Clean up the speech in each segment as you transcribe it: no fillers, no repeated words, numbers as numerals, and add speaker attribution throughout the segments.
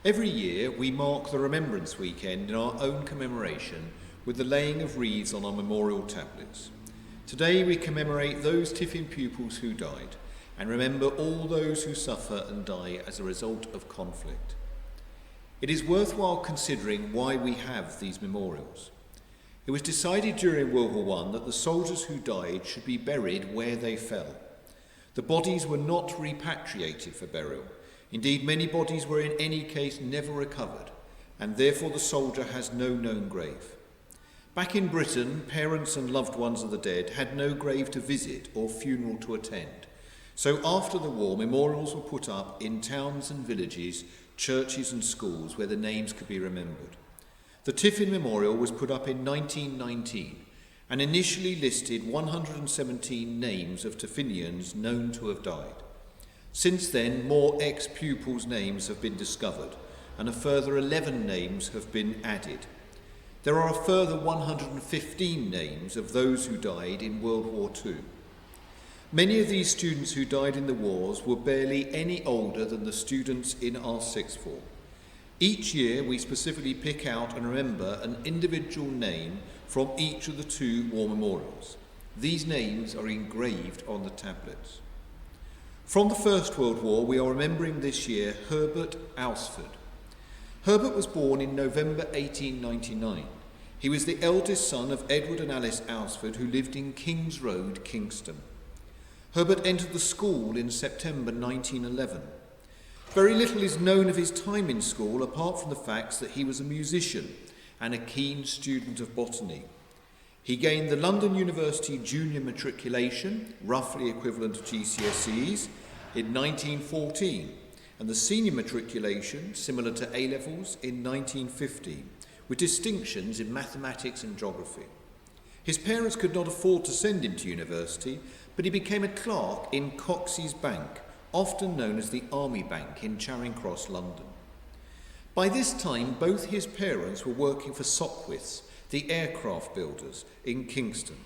Speaker 1: Every year we mark the Remembrance weekend in our own commemoration with the laying of wreaths on our memorial tablets. Today we commemorate those Tiffin pupils who died and remember all those who suffer and die as a result of conflict. It is worthwhile considering why we have these memorials. It was decided during World War I that the soldiers who died should be buried where they fell. The bodies were not repatriated for burial. Indeed, many bodies were in any case never recovered, and therefore the soldier has no known grave. Back in Britain, parents and loved ones of the dead had no grave to visit or funeral to attend. So after the war, memorials were put up in towns and villages, churches and schools where the names could be remembered. The Tiffin Memorial was put up in 1919 and initially listed 117 names of Tiffinians known to have died. Since then, more ex-pupils' names have been discovered and a further 11 names have been added. There are a further 115 names of those who died in World War II. Many of these students who died in the wars were barely any older than the students in our sixth form. Each year we specifically pick out and remember an individual name from each of the two war memorials. These names are engraved on the tablets. From the First World War, we are remembering this year Herbert Alsford. Herbert was born in November 1899. He was the eldest son of Edward and Alice Alsford, who lived in King's Road, Kingston. Herbert entered the school in September 1911. Very little is known of his time in school, apart from the fact that he was a musician and a keen student of botany. He gained the London University Junior Matriculation, roughly equivalent to GCSEs, in 1914, and the Senior Matriculation, similar to A-levels, in 1915, with distinctions in mathematics and geography. His parents could not afford to send him to university, but he became a clerk in Coxey's Bank, often known as the Army Bank in Charing Cross, London. By this time, both his parents were working for Sopwiths, the aircraft builders in Kingston,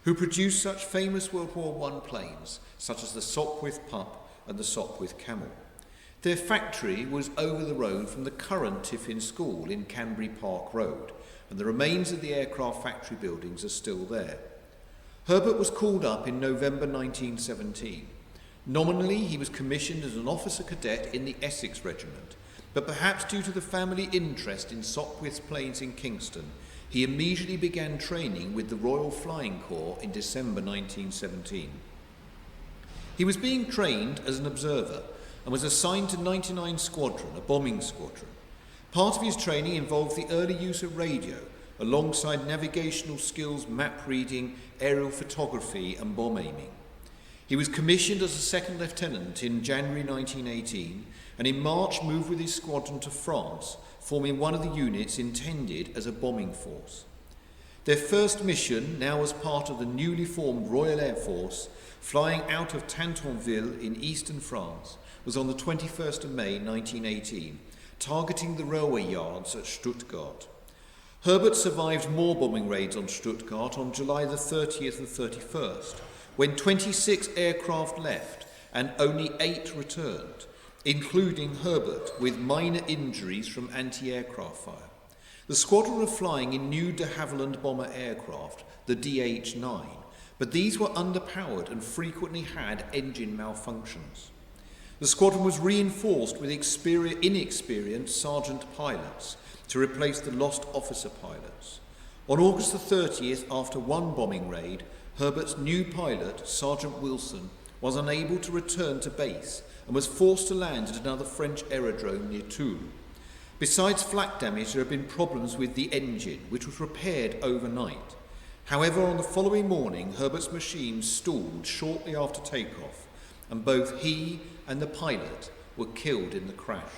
Speaker 1: who produced such famous World War I planes, such as the Sopwith Pup and the Sopwith Camel. Their factory was over the road from the current Tiffin School in Canbury Park Road, and the remains of the aircraft factory buildings are still there. Herbert was called up in November 1917. Nominally, he was commissioned as an officer cadet in the Essex Regiment, but perhaps due to the family interest in Sopwith's planes in Kingston, he immediately began training with the Royal Flying Corps in December 1917. He was being trained as an observer and was assigned to 99 Squadron, a bombing squadron. Part of his training involved the early use of radio, alongside navigational skills, map reading, aerial photography and bomb aiming. He was commissioned as a second lieutenant in January 1918 and in March moved with his squadron to France, forming one of the units intended as a bombing force. Their first mission, now as part of the newly formed Royal Air Force, flying out of Tantonville in eastern France, was on the 21st of May 1918, targeting the railway yards at Stuttgart. Herbert survived more bombing raids on Stuttgart on July the 30th and 31st, when 26 aircraft left and only 8 returned, including Herbert with minor injuries from anti-aircraft fire. The squadron were flying in new de Havilland bomber aircraft, the DH-9, but these were underpowered and frequently had engine malfunctions. The squadron was reinforced with inexperienced sergeant pilots to replace the lost officer pilots. On August the 30th, after one bombing raid, Herbert's new pilot, Sergeant Wilson, was unable to return to base and was forced to land at another French aerodrome near Toul. Besides flak damage, there had been problems with the engine, which was repaired overnight. However, on the following morning, Herbert's machine stalled shortly after takeoff, and both he and the pilot were killed in the crash.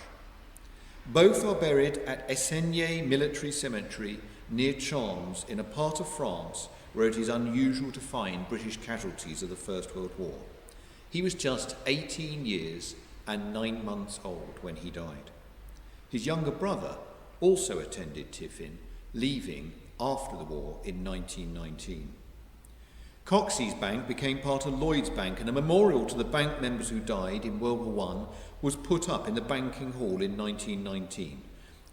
Speaker 1: Both are buried at Essegney Military Cemetery near Charmes in a part of France where it is unusual to find British casualties of the First World War. He was just 18 years and 9 months old when he died. His younger brother also attended Tiffin, leaving after the war in 1919. Coxey's Bank became part of Lloyd's Bank, and a memorial to the bank members who died in World War I was put up in the banking hall in 1919.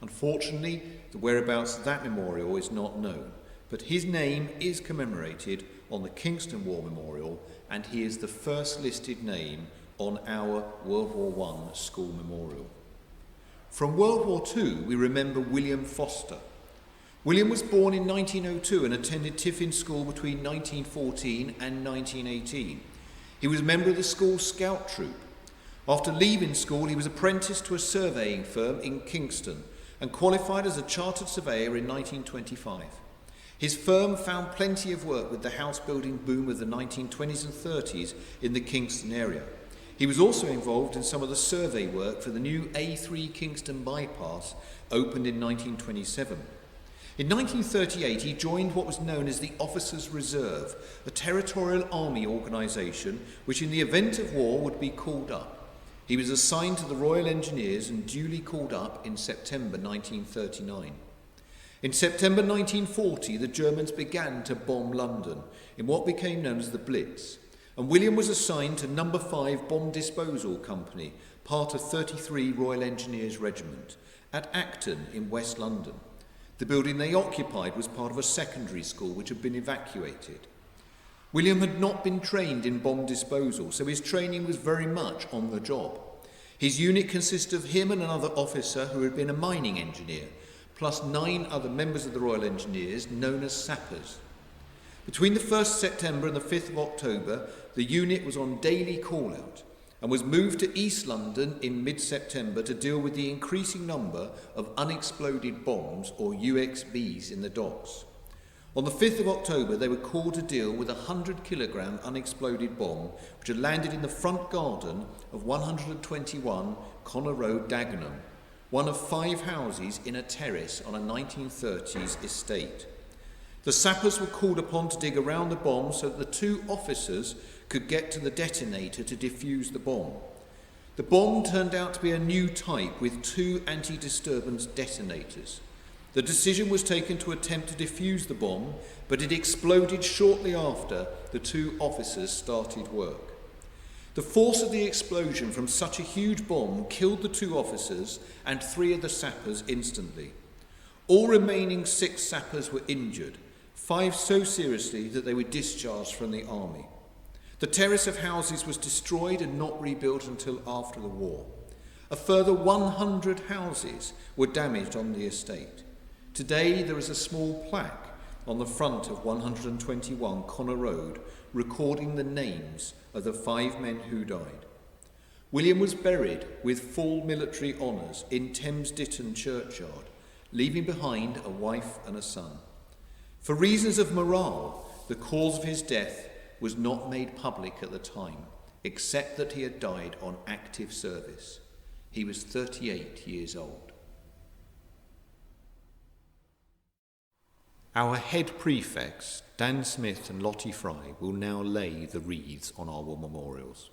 Speaker 1: Unfortunately, the whereabouts of that memorial is not known, but his name is commemorated on the Kingston War Memorial, and he is the first listed name on our World War I school memorial. From World War II, we remember William Foster. William was born in 1902 and attended Tiffin School between 1914 and 1918. He was a member of the school scout troop. After leaving school, he was apprenticed to a surveying firm in Kingston and qualified as a chartered surveyor in 1925. His firm found plenty of work with the house building boom of the 1920s and 30s in the Kingston area. He was also involved in some of the survey work for the new A3 Kingston bypass, opened in 1927. In 1938, he joined what was known as the Officers' Reserve, a territorial army organisation which in the event of war would be called up. He was assigned to the Royal Engineers and duly called up in September 1939. In September 1940, the Germans began to bomb London in what became known as the Blitz, and William was assigned to No. 5 Bomb Disposal Company, part of 33 Royal Engineers Regiment, at Acton in West London. The building they occupied was part of a secondary school which had been evacuated. William had not been trained in bomb disposal, so his training was very much on the job. His unit consisted of him and another officer who had been a mining engineer, plus 9 other members of the Royal Engineers known as sappers. Between the 1st September and the 5th of October, the unit was on daily call-out and was moved to East London in mid-September to deal with the increasing number of unexploded bombs, or UXBs, in the docks. On the 5th of October, they were called to deal with a 100-kilogram unexploded bomb which had landed in the front garden of 121 Connor Road, Dagenham, one of 5 houses in a terrace on a 1930s estate. The sappers were called upon to dig around the bomb so that the 2 officers could get to the detonator to defuse the bomb. The bomb turned out to be a new type with 2 anti-disturbance detonators. The decision was taken to attempt to defuse the bomb, but it exploded shortly after the 2 officers started work. The force of the explosion from such a huge bomb killed the 2 officers and 3 of the sappers instantly. All remaining 6 sappers were injured, 5 so seriously that they were discharged from the army. The terrace of houses was destroyed and not rebuilt until after the war. A further 100 houses were damaged on the estate. Today there is a small plaque on the front of 121 Connor Road recording the names of the 5 men who died. William was buried with full military honours in Thames Ditton churchyard, leaving behind a wife and a son. For reasons of morale, the cause of his death was not made public at the time, except that he had died on active service. He was 38 years old. Our head prefects, Dan Smith and Lottie Fry, will now lay the wreaths on our war memorials.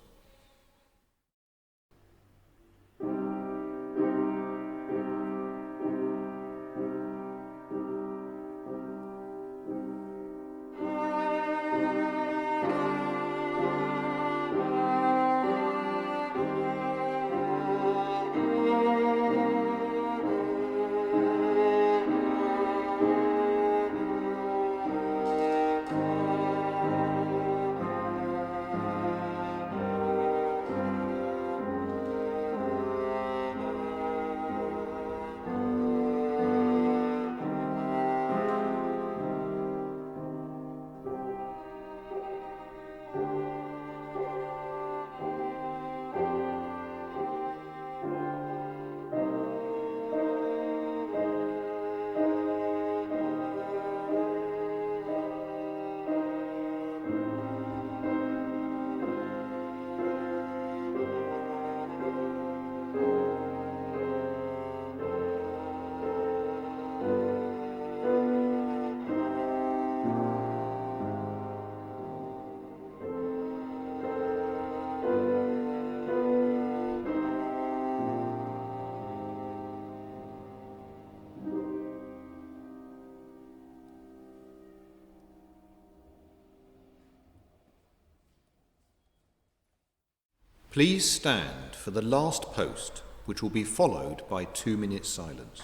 Speaker 1: Please stand for the last post, which will be followed by 2 minutes silence.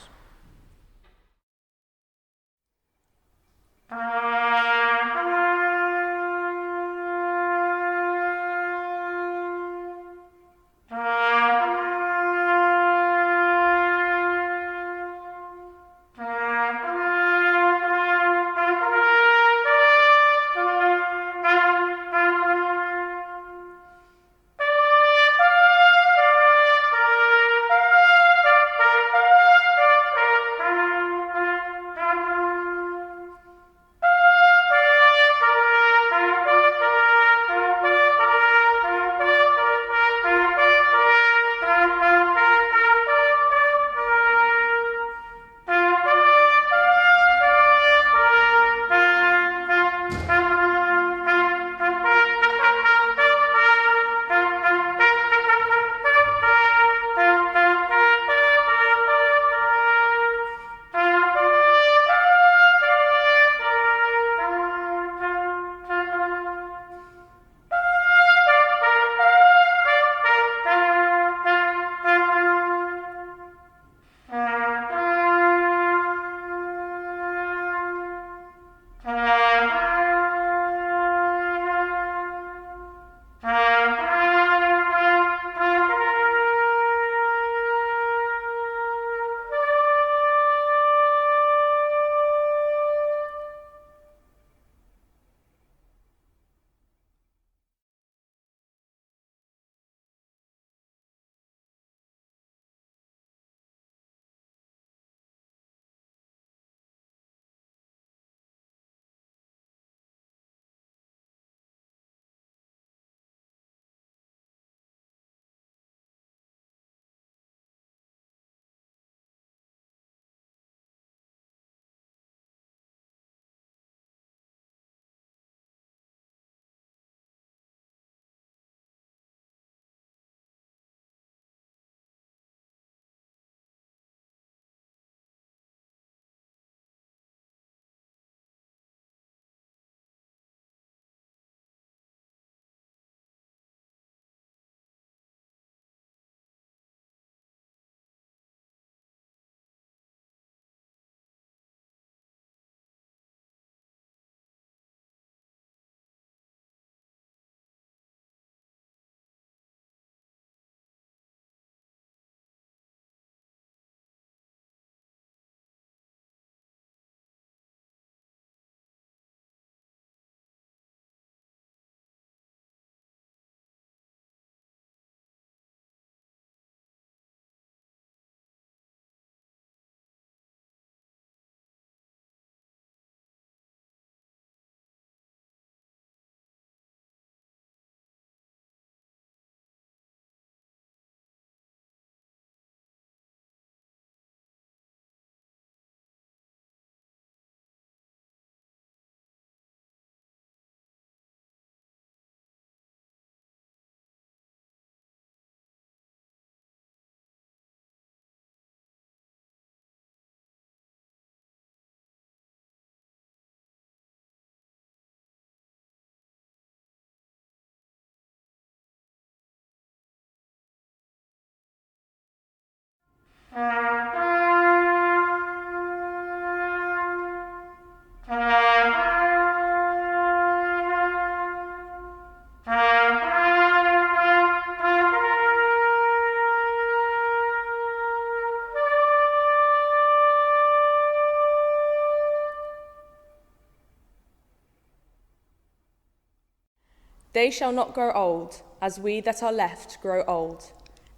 Speaker 2: They shall not grow old, as we that are left grow old.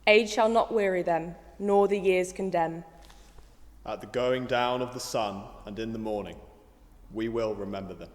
Speaker 2: Age shall not weary them, nor the years condemn.
Speaker 3: At the going down of the sun and in the morning, we will remember them.